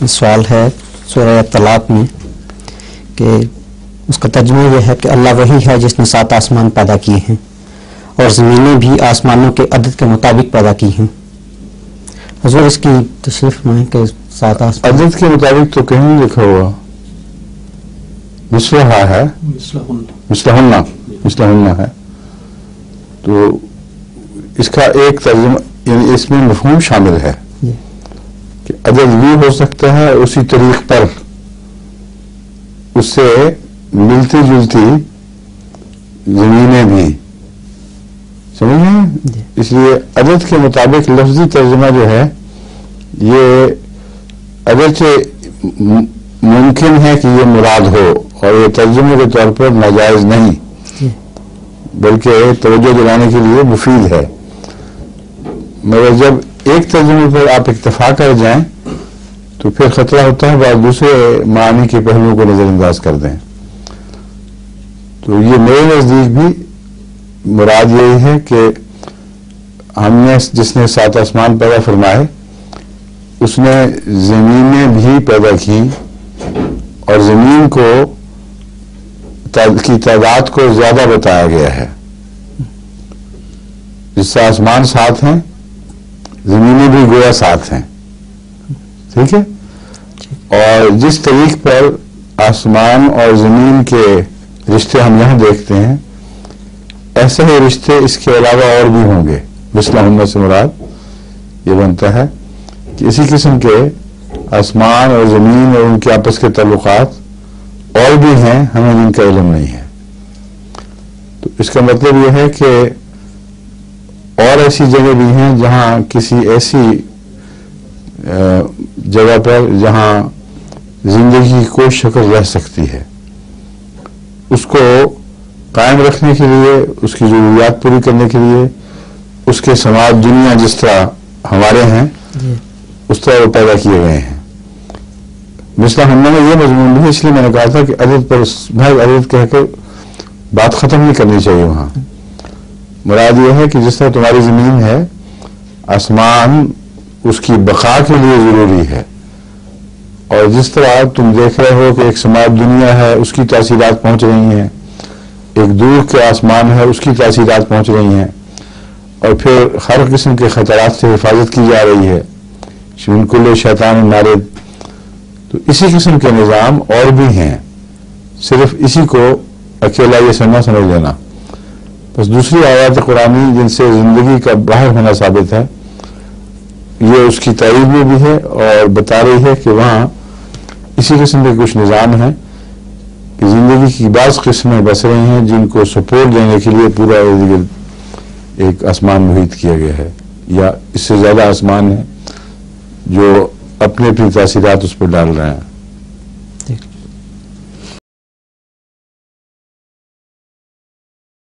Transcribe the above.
سوال ہے سورہ طلاق میں کہ اس کا ترجمہ یہ ہے کہ اللہ وہی ہے جس نے 7 آسمان پیدا کیے ہیں اور زمینیں بھی آسمانوں کے عدد کے مطابق پیدا کی ہیں. حضور اس کی تشریف میں کہ 7 آسمان عدد کے مطابق تو کہیں نہیں لکھا ہوا، مثلہا ہے، مثلہن ہے. تو اس کا ایک ترجمہ یعنی اس میں مفہوم شامل ہے کہ عدد بھی ہو سکتا ہے اسی طریق پر اس سے ملتی جلتی زمینیں بھی، سمجھیں؟ اس لیے عدد کے مطابق لفظی ترجمہ جو ہے یہ اگرچہ ممکن ہے کہ یہ مراد ہو اور یہ ترجمے کے طور پر ناجائز نہیں بلکہ توجہ دلانے کے لیے مفید ہے، مگر جب ایک ترجمے پر آپ اکتفا کر جائیں تو پھر خطرہ ہوتا ہے بعض دوسرے معنی کے پہلوؤں کو نظر انداز کر دیں. تو یہ میرے نزدیک بھی مراد یہی ہے کہ ہم نے جس نے 7 آسمان پیدا فرمائے اس نے زمینیں بھی پیدا کی اور زمین کی تعداد کو زیادہ بتایا گیا ہے. جس سے آسمان 7 ہیں زمینیں بھی گویا 7 ہیں، ٹھیک ہے؟ اور جس طریق پر آسمان اور زمین کے رشتے ہم یہاں دیکھتے ہیں ایسے ہی رشتے اس کے علاوہ اور بھی ہوں گے. مثلہن سے مراد یہ بنتا ہے کہ اسی قسم کے آسمان اور زمین اور ان کے آپس کے تعلقات اور بھی ہیں، ہمیں جن کا علم نہیں ہے. تو اس کا مطلب یہ ہے کہ اور ایسی جگہ بھی ہیں جہاں کسی ایسی جگہ پر جہاں زندگی کی کوئی شکل رہ سکتی ہے، اس کو قائم رکھنے کے لیے، اس کی ضروریات پوری کرنے کے لیے اس کے سماج دنیا جس طرح ہمارے ہیں اس طرح وہ پیدا کیے گئے ہیں. مثلاً ہم نے یہ مضمون بھی اس لیے میں نے کہا تھا کہ عدد پر محض عدد کہہ کر بات ختم نہیں کرنی چاہیے. وہاں مراد یہ ہے کہ جس طرح تمہاری زمین ہے، آسمان اس کی بقا کے لیے ضروری ہے، اور جس طرح تم دیکھ رہے ہو کہ ایک سماج دنیا ہے اس کی تاثیرات پہنچ رہی ہیں، ایک دور کے آسمان ہے اس کی تاثیرات پہنچ رہی ہیں، اور پھر ہر قسم کے خطرات سے حفاظت کی جا رہی ہے، من کل شیطان مارد. تو اسی قسم کے نظام اور بھی ہیں، صرف اسی کو اکیلا یہ سمجھ لینا. بس دوسری آیات قرآنی جن سے زندگی کا باہر ہونا ثابت ہے یہ اس کی تائید میں بھی ہے اور بتا رہی ہے کہ وہاں اسی قسم کے کچھ نظام ہیں کہ زندگی کی بعض قسمیں بس رہی ہیں جن کو سپورٹ دینے کے لیے پورا ایک آسمان محیط کیا گیا ہے، یا اس سے زیادہ آسمان ہیں جو اپنی اپنی تاثیرات اس پر ڈال رہے ہیں.